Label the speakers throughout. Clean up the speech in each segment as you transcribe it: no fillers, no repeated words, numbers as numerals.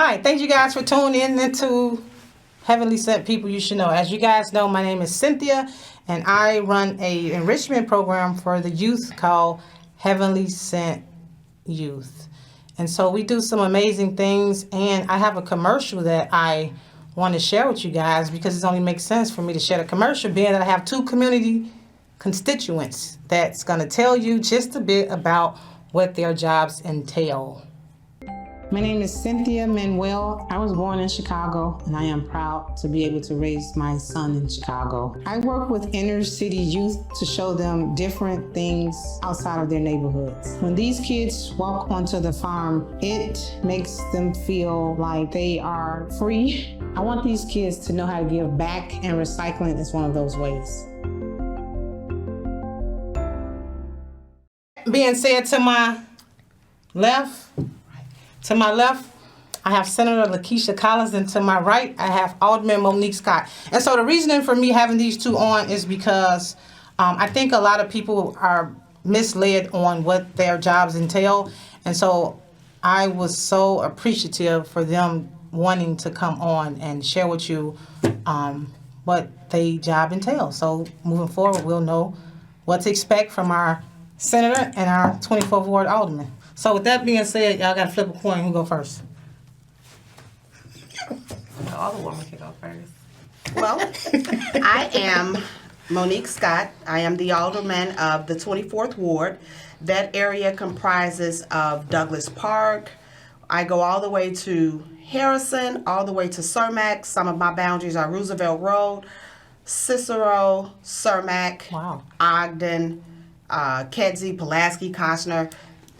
Speaker 1: Hi, thank you guys for tuning in into Heavenly Sent People You Should Know. As you guys know, my name is Cynthia, and I run a enrichment program for the youth called Heavenly Sent Youth. And so we do some amazing things, and I have a commercial that I want to share with you guys because it only makes sense for me to share the commercial, being that I have two community constituents that's going to tell you just a bit about what their jobs entail. My name is Cynthia Manuel. I was born in Chicago, and I am proud to be able to raise my son in Chicago. I work with inner city youth to show them different things outside of their neighborhoods. When these kids walk onto the farm, it makes them feel like they are free. I want these kids to know how to give back, and recycling is one of those ways. Being said, to my left, I have Senator Lakesia Collins, and to my right, I have Alderman Monique Scott. And so the reasoning for me having these two on is because I think a lot of people are misled on what their jobs entail. And so I was so appreciative for them wanting to come on and share with you what their job entails. So moving forward, we'll know what to expect from our senator and our 24th Ward Alderman. So with that being said, y'all gotta flip a coin. Who go first?
Speaker 2: The Alderwoman can go first.
Speaker 3: Well, I am Monique Scott. I am the Alderman of the 24th Ward. That area comprises of Douglas Park. I go all the way to Harrison, all the way to Cermak. Some of my boundaries are Roosevelt Road, Cicero, Cermak,
Speaker 1: Wow.
Speaker 3: Ogden, Kedzie, Pulaski, Costner,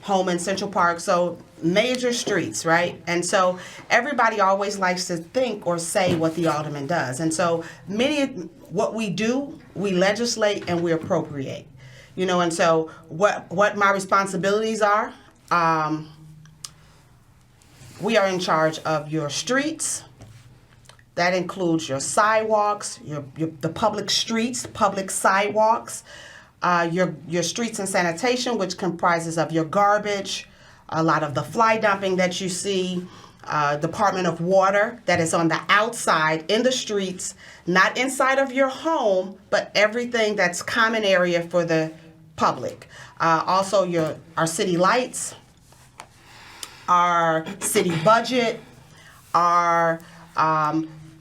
Speaker 3: Holman, Central Park. So major streets, right? And so everybody always likes to think or say what the alderman does. And so what we do, we legislate and we appropriate. You know, and so what my responsibilities are, we are in charge of your streets. That includes your sidewalks, the public streets, public sidewalks, your streets and sanitation, which comprises of your garbage, a lot of the fly dumping that you see, Department of Water that is on the outside in the streets, not inside of your home, but everything that's common area for the public. Also our city lights, our city budget,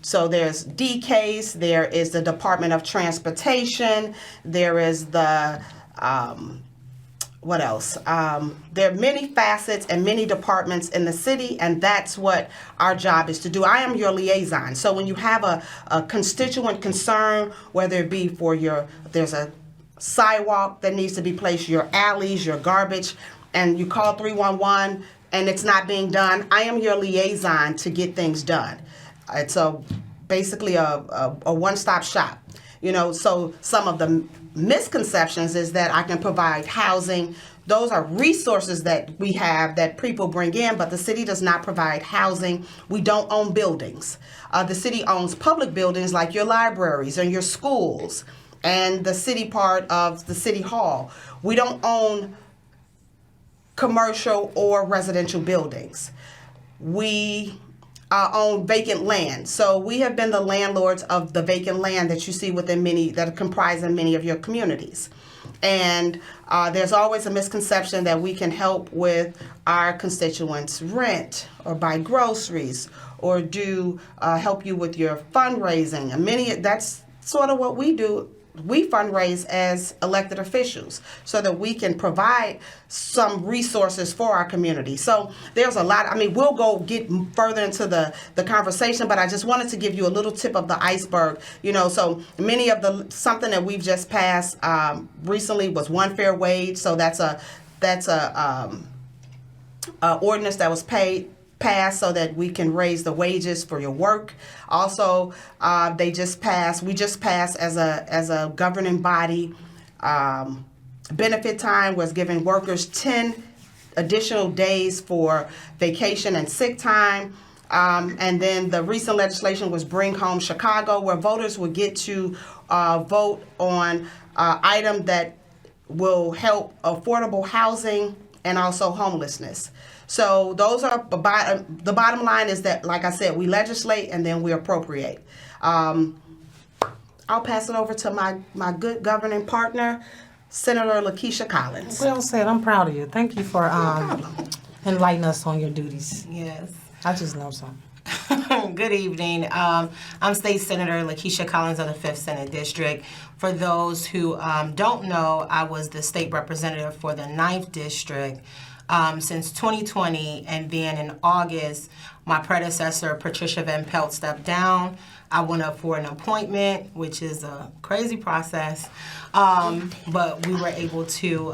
Speaker 3: so there's DCASE, there is the Department of Transportation, there is the, what else? There are many facets and many departments in the city, and that's what our job is to do. I am your liaison. So when you have a constituent concern, whether it be for there's a sidewalk that needs to be placed, your alleys, your garbage, and you call 311 and it's not being done, I am your liaison to get things done. It's basically a one-stop shop. You know, so some of the misconceptions is that I can provide housing. Those are resources that we have that people bring in, but the city does not provide housing. We don't own buildings. The city owns public buildings like your libraries and your schools and the city part of the city hall. We don't own commercial or residential buildings. We own vacant land. So we have been the landlords of the vacant land that you see within that comprise in many of your communities. And there's always a misconception that we can help with our constituents' rent or buy groceries or help you with your fundraising. And that's sort of what we do. We fundraise as elected officials so that we can provide some resources for our community. So there's a lot. I mean, we'll get further into the conversation, but I just wanted to give you a little tip of the iceberg. You know, so something that we've just passed recently was one fair wage. So that's a ordinance that was passed so that we can raise the wages for your work. Also, we just passed as a governing body, benefit time was giving workers 10 additional days for vacation and sick time. And then the recent legislation was Bring Home Chicago, where voters will get to vote on item that will help affordable housing and also homelessness. So those are the bottom line is that, like I said, we legislate and then we appropriate. I'll pass it over to my good governing partner, Senator Lakesia Collins.
Speaker 1: Well said. I'm proud of you. Thank you for enlightening us on your duties.
Speaker 2: Yes.
Speaker 1: I just know something.
Speaker 2: Good evening. I'm State Senator Lakesia Collins of the 5th Senate District. For those who don't know, I was the state representative for the 9th District since 2020, and then in August, my predecessor, Patricia Van Pelt, stepped down. I went up for an appointment, which is a crazy process, but we were able to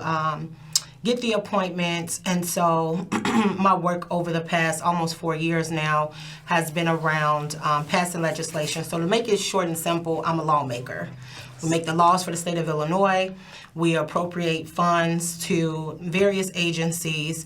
Speaker 2: get the appointment, and so my work over the past almost 4 years now has been around passing legislation. So to make it short and simple, I'm a lawmaker. We make the laws for the state of Illinois. We appropriate funds to various agencies.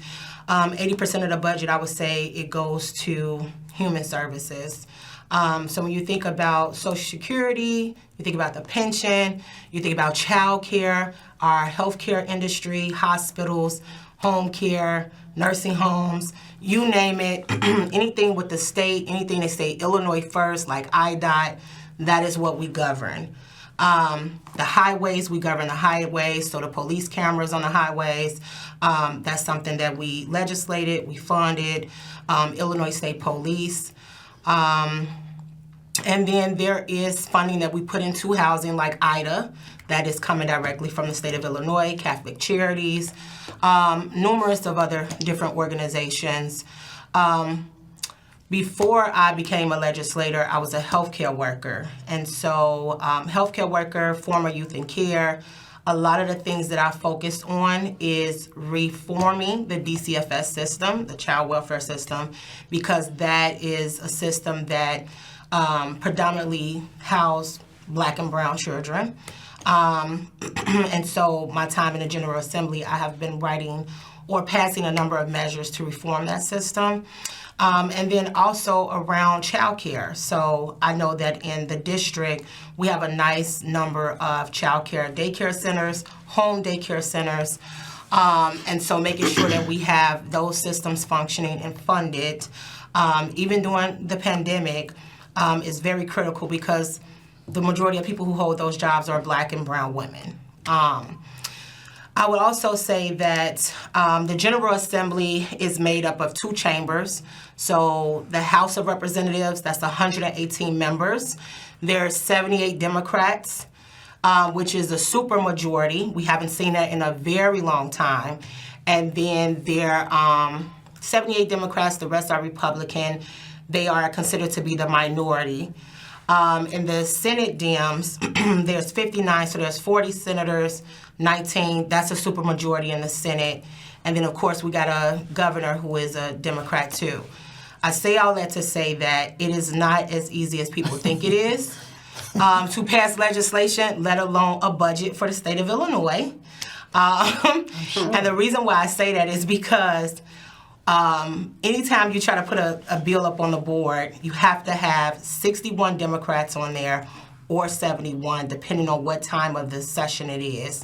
Speaker 2: 80% of the budget, I would say, it goes to human services. So when you think about Social Security, you think about the pension, you think about child care, our healthcare industry, hospitals, home care, nursing homes, you name it, anything with the state, anything they say Illinois first, like IDOT, that is what we govern. The highways, we govern the highways, so the police cameras on the highways, that's something that we legislated, we funded, Illinois State Police. And then there is funding that we put into housing like IDA, that is coming directly from the state of Illinois, Catholic Charities, numerous of other different organizations. Before I became a legislator, I was a healthcare worker. And so healthcare worker, former youth and care, a lot of the things that I focused on is reforming the DCFS system, the child welfare system, because that is a system that predominantly house Black and brown children. And so my time in the General Assembly, I have been writing or passing a number of measures to reform that system. And then also around child care. So I know that in the district, we have a nice number of child care daycare centers, home daycare centers. And so making sure that we have those systems functioning and funded, even during the pandemic, is very critical because the majority of people who hold those jobs are Black and brown women. I would also say that the General Assembly is made up of 2 chambers. So the House of Representatives, that's 118 members. There's 78 Democrats, which is a super majority. We haven't seen that in a very long time. And then there are 78 Democrats, the rest are Republican. They are considered to be the minority. In the Senate Dems, there's 59, so there's 40 senators, 19, that's a supermajority in the Senate. And then, of course, we got a governor who is a Democrat, too. I say all that to say that it is not as easy as people think it is to pass legislation, let alone a budget for the state of Illinois. And the reason why I say that is because anytime you try to put a bill up on the board, you have to have 61 Democrats on there or 71, depending on what time of the session it is.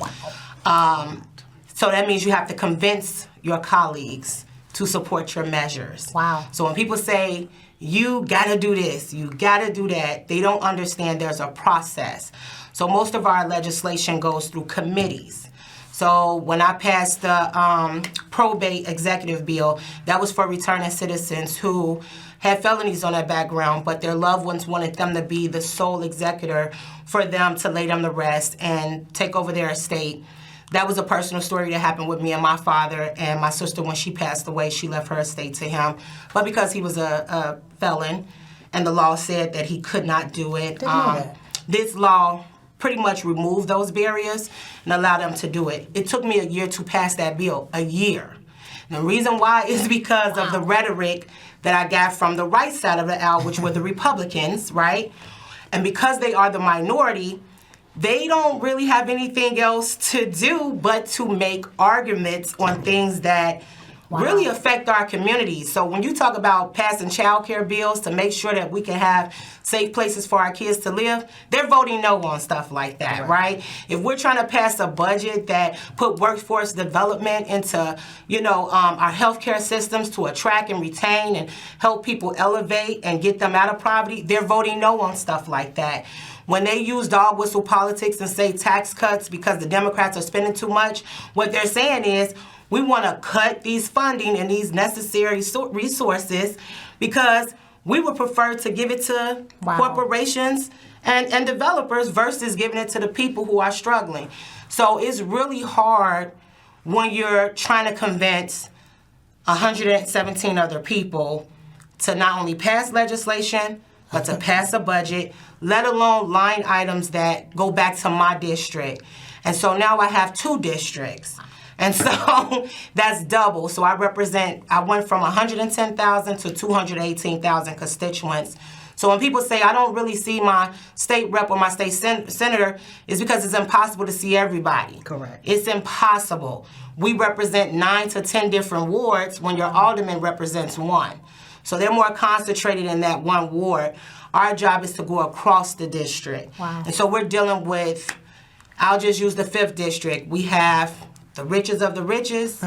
Speaker 2: So that means you have to convince your colleagues to support your measures.
Speaker 1: Wow.
Speaker 2: So when people say, you gotta do this, you gotta do that, they don't understand there's a process. So most of our legislation goes through committees. So when I passed the probate executive bill, that was for returning citizens who had felonies on their background, but their loved ones wanted them to be the sole executor for them to lay them to rest and take over their estate. That was a personal story that happened with me and my father, and my sister, when she passed away, she left her estate to him. But because he was a felon and the law said that he could not do it, this law pretty much removed those barriers and allowed them to do it. It took me a year to pass that bill, a year. And the reason why is because of the rhetoric that I got from the right side of the aisle, which were the Republicans, right? And because they are the minority, they don't really have anything else to do but to make arguments on things that really affect our communities. So when you talk about passing child care bills to make sure that we can have safe places for our kids to live, they're voting no on stuff like that, right? If we're trying to pass a budget that put workforce development into, our healthcare systems to attract and retain and help people elevate and get them out of poverty, they're voting no on stuff like that. When they use dog whistle politics and say tax cuts because the Democrats are spending too much, what they're saying is, we want to cut these funding and these necessary resources because we would prefer to give it to corporations and developers versus giving it to the people who are struggling. So it's really hard when you're trying to convince 117 other people to not only pass legislation, but to pass a budget, let alone line items that go back to my district. And so now I have 2 districts. And so that's double. So I went from 110,000 to 218,000 constituents. So when people say I don't really see my state rep or my state senator, it's because it's impossible to see everybody.
Speaker 3: Correct.
Speaker 2: It's impossible. We represent 9 to 10 different wards when your alderman represents 1. So they're more concentrated in that 1 ward. Our job is to go across the district.
Speaker 1: Wow.
Speaker 2: And so we're dealing with, I'll just use the 5th district. We have the richest of the richest,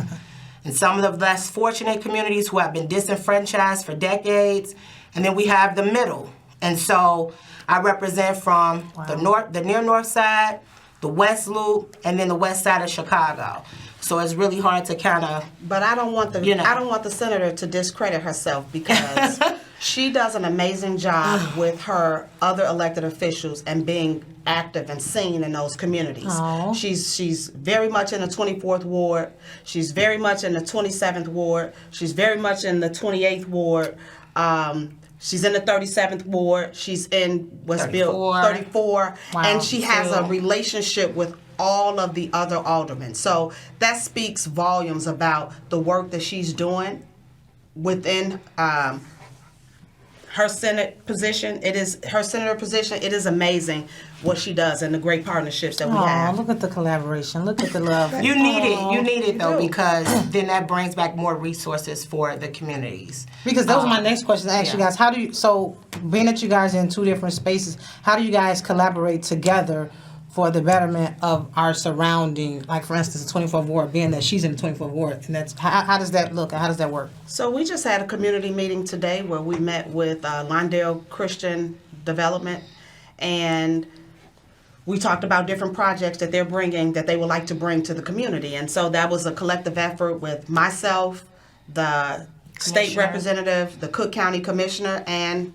Speaker 2: and some of the less fortunate communities who have been disenfranchised for decades, and then we have the middle. And so I represent from the near north side, the west loop, and then the west side of Chicago. So it's really hard to kind of.
Speaker 3: But I don't want the senator to discredit herself because she does an amazing job with her other elected officials and being active and seen in those communities.
Speaker 1: Aww.
Speaker 3: She's very much in the 24th ward. She's very much in the 27th ward. She's very much in the 28th ward. She's in the 37th ward. She's in what's built 34.
Speaker 1: Wow.
Speaker 3: And she has a relationship with all of the other aldermen. So that speaks volumes about the work that she's doing within her Senate position. It is her senator position. It is amazing what she does and the great partnerships that we have.
Speaker 1: Look at the collaboration. Look at the love.
Speaker 2: You need it. You need it, though, because then that brings back more resources for the communities.
Speaker 1: Because that was my next question to ask you guys. So being that you guys are in 2 different spaces, how do you guys collaborate together for the betterment of our surrounding, like for instance, the 24th ward, being that she's in the 24th ward, and that's how does that look? How does that work?
Speaker 3: So we just had a community meeting today where we met with Lawndale Christian Development, and we talked about different projects that they're bringing, that they would like to bring to the community. And so that was a collective effort with myself, the state representative, the Cook County Commissioner, and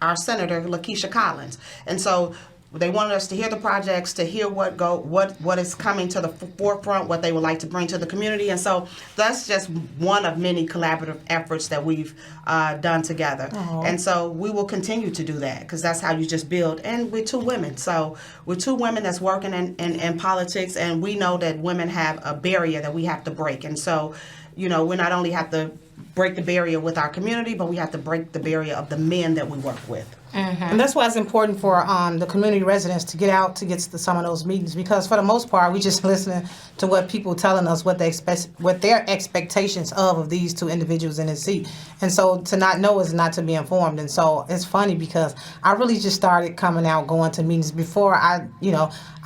Speaker 3: our Senator, Lakesia Collins. And so they wanted us to hear the projects, to hear what is coming to the forefront, what they would like to bring to the community. And so that's just one of many collaborative efforts that we've done together. Aww. And so we will continue to do that because that's how you just build. And we're 2 women. So we're 2 women that's working in politics, and we know that women have a barrier that we have to break. And so, we not only have to break the barrier with our community, but we have to break the barrier of the men that we work with.
Speaker 1: Mm-hmm. And that's why it's important for the community residents to get out to get to some of those meetings, because for the most part, we just listening to what people telling us what they expect, what their expectations of these 2 individuals in the seat. And so to not know is not to be informed. And so it's funny because I really just started coming out, going to meetings before I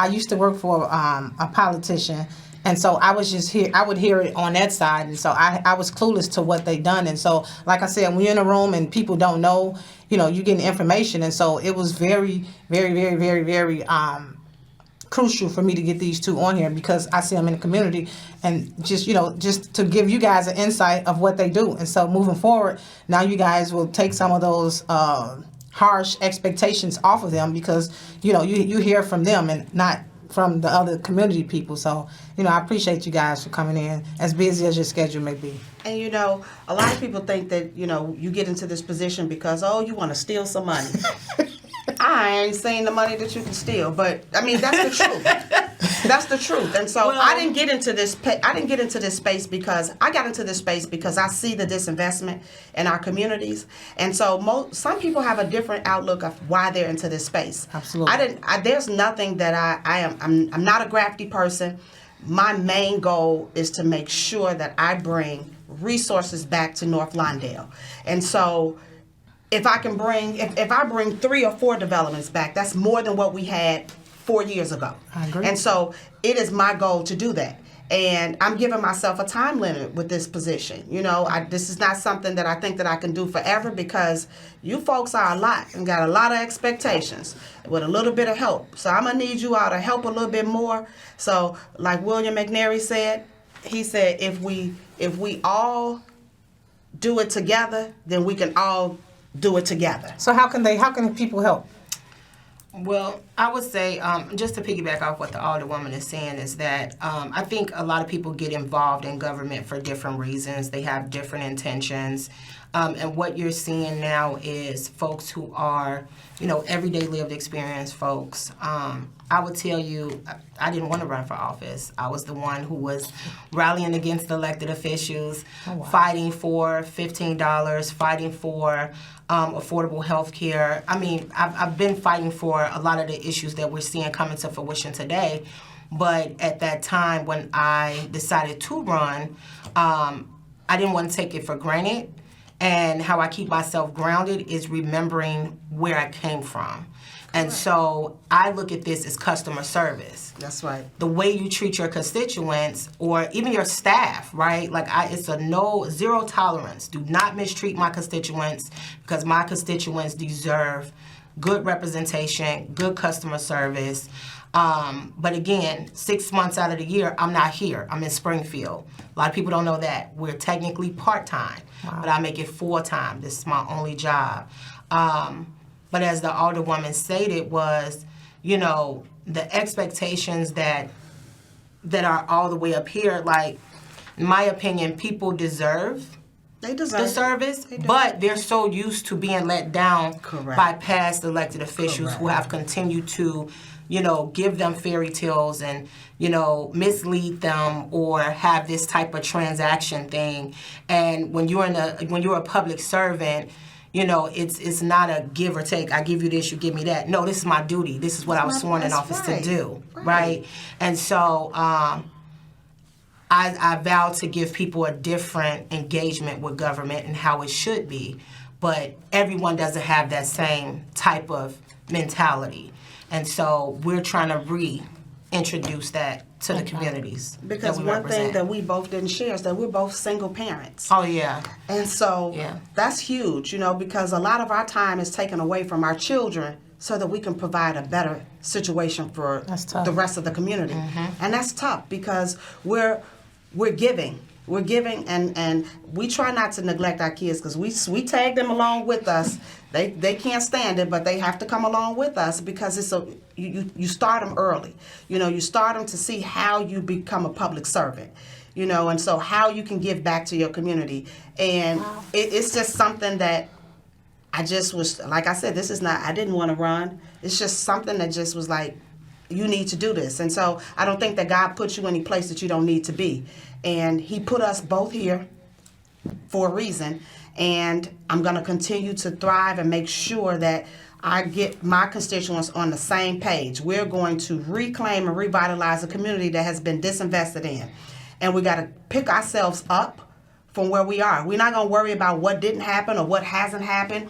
Speaker 1: used to work for a politician. And so I was just here, I would hear it on that side. And so I was clueless to what they done. And so, like I said, when you're in a room and people don't know, you're getting information. And so it was very, very, very, very, very crucial for me to get these 2 on here because I see them in the community and just to give you guys an insight of what they do. And so moving forward, now you guys will take some of those harsh expectations off of them because, you hear from them and not from the other community people. So, I appreciate you guys for coming in, as busy as your schedule may be.
Speaker 3: And, a lot of people think that, you get into this position because, you want to steal some money. I ain't saying the money that you can steal, but, that's the truth. That's the truth. And so I didn't get into this space because I got into this space because I see the disinvestment in our communities. And so some people have a different outlook of why they're into this space.
Speaker 1: Absolutely.
Speaker 3: There's nothing that I'm not a grafty person. My main goal is to make sure that I bring resources back to North Lawndale. And so if I bring 3 or 4 developments back, that's more than what we had 4 years ago.
Speaker 1: I agree.
Speaker 3: And so it is my goal to do that. And I'm giving myself a time limit with this position. This is not something that I think that I can do forever, because you folks are a lot and got a lot of expectations with a little bit of help. So I'm going to need you all to help a little bit more. So like William McNary said, he said, if we all do it together, then we can all do it together.
Speaker 1: So how can people help?
Speaker 2: Well, I would say, just to piggyback off what the Alderwoman is saying, is that I think a lot of people get involved in government for different reasons. They have different intentions. And what you're seeing now is folks who are, everyday lived experience folks. I would tell you, I didn't want to run for office. I was the one who was rallying against elected officials, fighting for $15, fighting for affordable health care. I mean, I've been fighting for a lot of the issues that we're seeing coming to fruition today. But at that time when I decided to run, I didn't want to take it for granted. And how I keep myself grounded is remembering where I came from. And so I look at this as customer service.
Speaker 3: That's right.
Speaker 2: The way you treat your constituents or even your staff, right? It's a zero tolerance. Do not mistreat my constituents, because my constituents deserve good representation, good customer service. But again, 6 months out of the year, I'm not here. I'm in Springfield. A lot of people don't know that. We're technically part-time, but I make it full-time. This is my only job. But as the Alderwoman stated was, the expectations that are all the way up here, in my opinion, people deserve the service, but they're so used to being let down by past elected officials who have continued to, give them fairy tales and, mislead them or have this type of transaction thing. And when you're a public servant, it's not a give or take. I give you this, you give me that. No, this is my duty. This is what I was sworn in office to do, right? And so I vow to give people a different engagement with government and how it should be, but everyone doesn't have that same type of mentality. And so we're trying to reintroduce that to the communities.
Speaker 3: Because one thing that we both didn't share is that we're both single parents.
Speaker 2: Oh, yeah.
Speaker 3: And so that's huge, because a lot of our time is taken away from our children so that we can provide a better situation for the rest of the community. Mm-hmm. And that's tough because we're giving. We're giving, and we try not to neglect our kids because we tag them along with us. They can't stand it, but they have to come along with us because you start them early. You start them to see how you become a public servant. And so how you can give back to your community. And it's just something that I just was, like I said, I didn't want to run. It's just something that just was like, you need to do this. And so I don't think that God puts you any place that you don't need to be. And he put us both here for a reason. And I'm going to continue to thrive and make sure that I get my constituents on the same page. We're going to reclaim and revitalize a community that has been disinvested in. And we got to pick ourselves up from where we are. We're not going to worry about what didn't happen or what hasn't happened.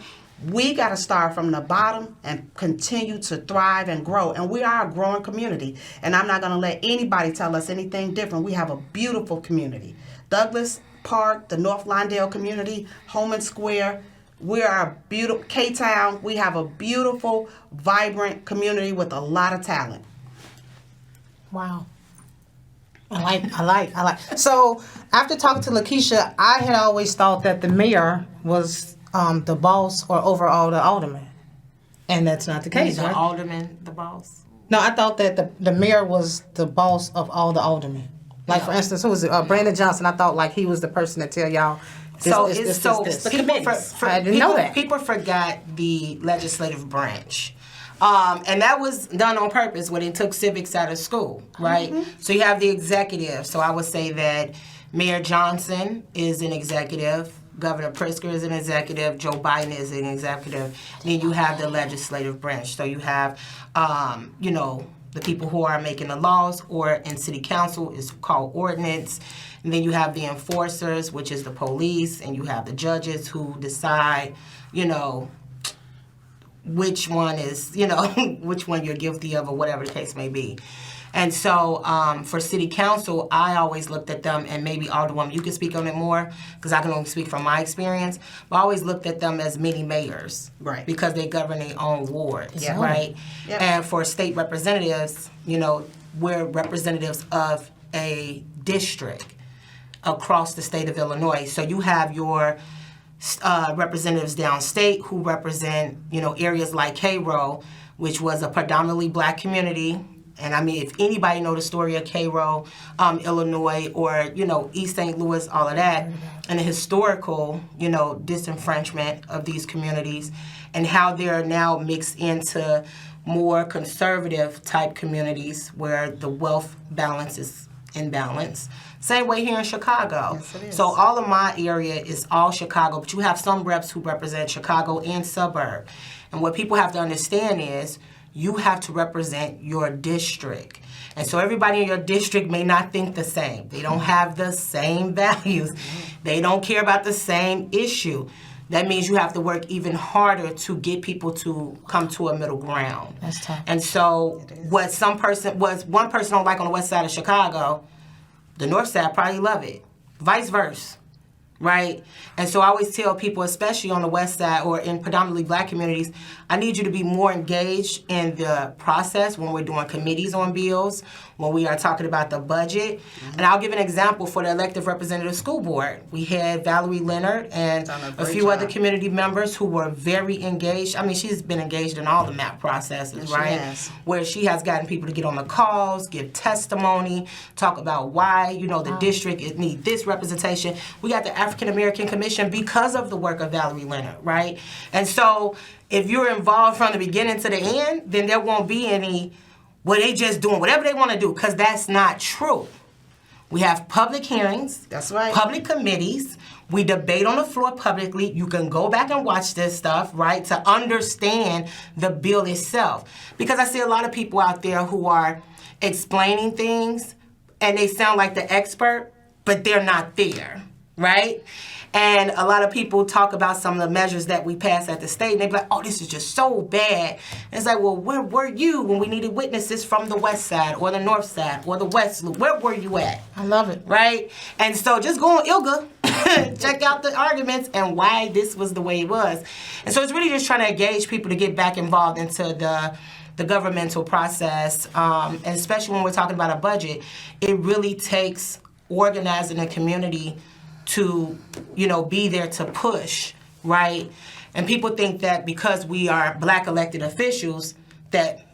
Speaker 3: We got to start from the bottom and continue to thrive and grow. And we are a growing community. And I'm not going to let anybody tell us anything different. We have a beautiful community. Douglas Park, the North Lawndale community, Holman Square. We are a beautiful, K-Town. We have a beautiful, vibrant community with a lot of talent.
Speaker 1: Wow. I like. So after talking to Lakesia, I had always thought that the mayor was the boss or overall the alderman. And that's not the case,
Speaker 2: the
Speaker 1: right?
Speaker 2: alderman, the boss?
Speaker 1: No, I thought that the mayor was the boss of all the aldermen. Like, for instance, who was it? Brandon Johnson. I thought, like, he was the person to tell y'all this. The committees. I didn't know that.
Speaker 2: People forgot the legislative branch. And that was done on purpose when they took civics out of school, right? Mm-hmm. So you have the executive. So I would say that Mayor Johnson is an executive. Governor Pritzker is an executive. Joe Biden is an executive. Then you have the legislative branch. So you have, the people who are making the laws, or in city council is called ordinance. And then you have the enforcers, which is the police, and you have the judges who decide, which one is, which one you're guilty of or whatever the case may be. And so for city council, I always looked at them, and maybe Alderwoman, you can speak on it more, because I can only speak from my experience, but I always looked at them as mini mayors.
Speaker 3: Right.
Speaker 2: Because they govern their own wards,
Speaker 3: Yeah.
Speaker 2: right?
Speaker 3: Yep.
Speaker 2: And for state representatives, we're representatives of a district across the state of Illinois. So you have your representatives downstate who represent, areas like Cairo, which was a predominantly black community. And I mean, if anybody know the story of Cairo, Illinois, or, East St. Louis, all of that, and the historical, disenfranchisement of these communities, and how they're now mixed into more conservative type communities where the wealth balance is in balance. Same way here in Chicago.
Speaker 3: Yes, it is.
Speaker 2: So all of my area is all Chicago, but you have some reps who represent Chicago and suburb. And what people have to understand is you have to represent your district. And so everybody in your district may not think the same. They don't have the same values. They don't care about the same issue. That means you have to work even harder to get people to come to a middle ground.
Speaker 1: That's tough.
Speaker 2: And so what one person don't like on the west side of Chicago, the north side probably love it. Vice versa. Right? And so I always tell people, especially on the west side or in predominantly black communities, I need you to be more engaged in the process when we're doing committees on bills, when we are talking about the budget. Mm-hmm. And I'll give an example for the elective representative school board. We had Valerie Leonard and a few other community members who were very engaged. I mean, she's been engaged in all the MAP processes,
Speaker 3: Yes,
Speaker 2: right?
Speaker 3: she has.
Speaker 2: Where she has gotten people to get on the calls, give testimony, talk about why, the district need this representation. We got the African American Commission because of the work of Valerie Leonard, right? And so if you're involved from the beginning to the end, then there won't be any, they just doing whatever they want to do, because that's not true. We have public hearings.
Speaker 3: That's right.
Speaker 2: Public committees. We debate on the floor publicly. You can go back and watch this stuff, right, to understand the bill itself. Because I see a lot of people out there who are explaining things, and they sound like the expert, but they're not there, right? And a lot of people talk about some of the measures that we pass at the state, and they be like, oh, this is just so bad. And it's like, well, where were you when we needed witnesses from the west side or the north side or the west loop? Where were you at?
Speaker 1: I love it.
Speaker 2: Right? And so just go on ILGA, check out the arguments and why this was the way it was. And so it's really just trying to engage people to get back involved into the governmental process, and especially when we're talking about a budget. It really takes organizing a community to, be there to push, right? And people think that because we are black elected officials that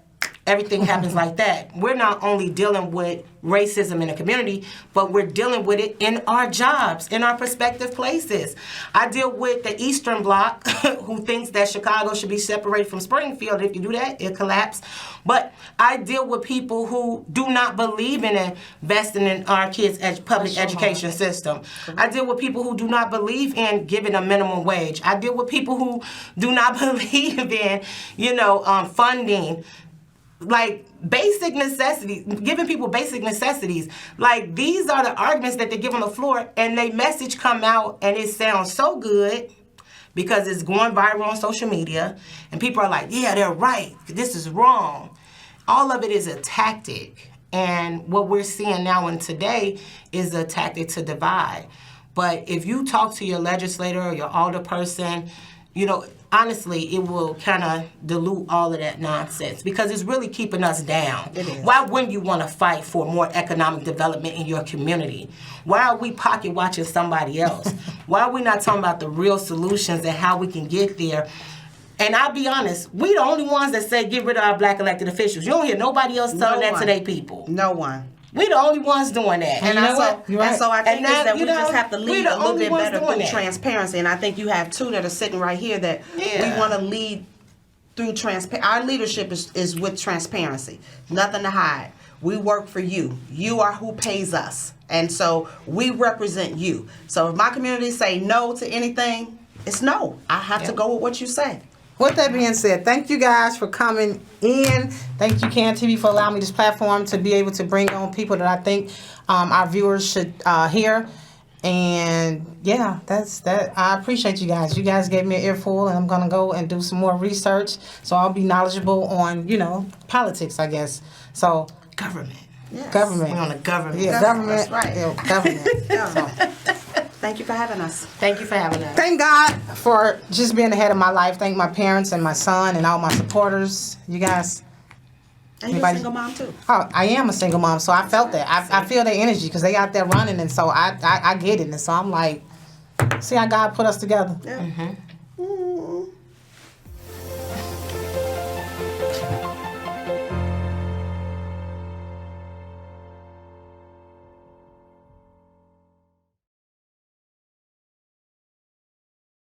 Speaker 2: everything happens like that. We're not only dealing with racism in the community, but we're dealing with it in our jobs, in our prospective places. I deal with the Eastern Bloc who thinks that Chicago should be separated from Springfield. If you do that, it collapses. But I deal with people who do not believe in investing in our kids' public education system. I deal with people who do not believe in giving a minimum wage. I deal with people who do not believe in, funding like basic necessities, giving people basic necessities. Like, these are the arguments that they give on the floor, and they message come out and it sounds so good because it's going viral on social media, and people are like, yeah, they're right, this is wrong. All of it is a tactic, and what we're seeing now and today is a tactic to divide. But if you talk to your legislator or your alderperson, honestly, it will kind of dilute all of that nonsense because it's really keeping us down.
Speaker 3: It is.
Speaker 2: Why wouldn't you want to fight for more economic development in your community? Why are we pocket watching somebody else? Why are we not talking about the real solutions and how we can get there? And I'll be honest, we the only ones that say get rid of our black elected officials. You don't hear nobody else telling that to their people.
Speaker 3: No one.
Speaker 2: We the only ones doing that.
Speaker 1: And you know what? You're right.
Speaker 3: And so I think
Speaker 2: And
Speaker 3: that
Speaker 2: you
Speaker 3: we just have to
Speaker 2: we
Speaker 3: lead
Speaker 2: the
Speaker 3: a little
Speaker 2: only
Speaker 3: bit
Speaker 2: ones
Speaker 3: better
Speaker 2: doing
Speaker 3: through
Speaker 2: that.
Speaker 3: transparency. And I think you have two that are sitting right here that
Speaker 2: Yeah.
Speaker 3: we want to lead through transparency. Our leadership is with transparency. Nothing to hide. We work for you. You are who pays us. And so we represent you. So if my community say no to anything, it's no. I have to go with what you say.
Speaker 1: with that being said, thank you guys for coming in. Thank you, Can TV, for allowing me this platform to be able to bring on people that I think our viewers should hear. And yeah, that's that. I appreciate you guys. You guys gave me an earful, and I'm gonna go and do some more research, so I'll be knowledgeable on, politics, I guess. So
Speaker 2: Government.
Speaker 3: Yes.
Speaker 1: government.
Speaker 2: We're on the government.
Speaker 1: Yeah, government.
Speaker 3: That's right.
Speaker 1: Yeah, government. So,
Speaker 3: Thank you for having us.
Speaker 2: Thank you for having us.
Speaker 1: thank God for just being ahead of my life. Thank my parents and my son and all my supporters. You guys.
Speaker 3: And you're a
Speaker 1: Anybody-
Speaker 3: single mom too.
Speaker 1: Oh, I am a single mom, so I felt that. I feel their energy because they out there running, and so I get it. And so I'm like, see how God put us together.
Speaker 3: Yeah.